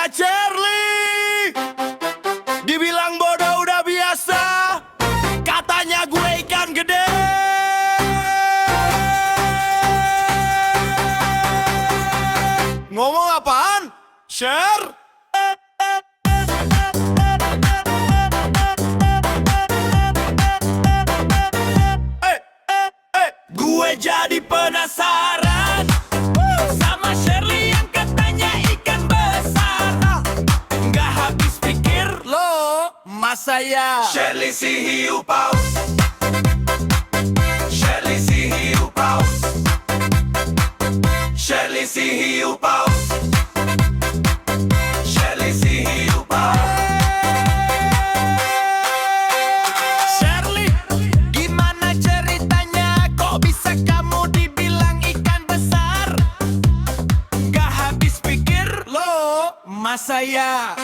Gimana Cherly? Dibilang bodoh udah biasa, katanya gue ikan gede. Ngomong apaan? Share? Gue jadi penasaran sama Cherly yang katanya ikan besar. Nggak habis pikir lo, masa ya? Cherly si hiu paus, Cherly si hiu paus, Cherly si hiu paus, Cherly si hiu paus. Cherly, gimana ceritanya? Kok bisa kamu dibilang ikan besar? Nggak habis pikir lo, masa ya?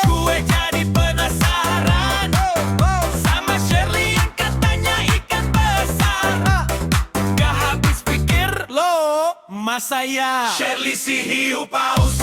Gue jadi penasaran sama Cherly yang katanya ikan besar. Nggak habis pikir lo, masa ya? Cherly si hiu paus,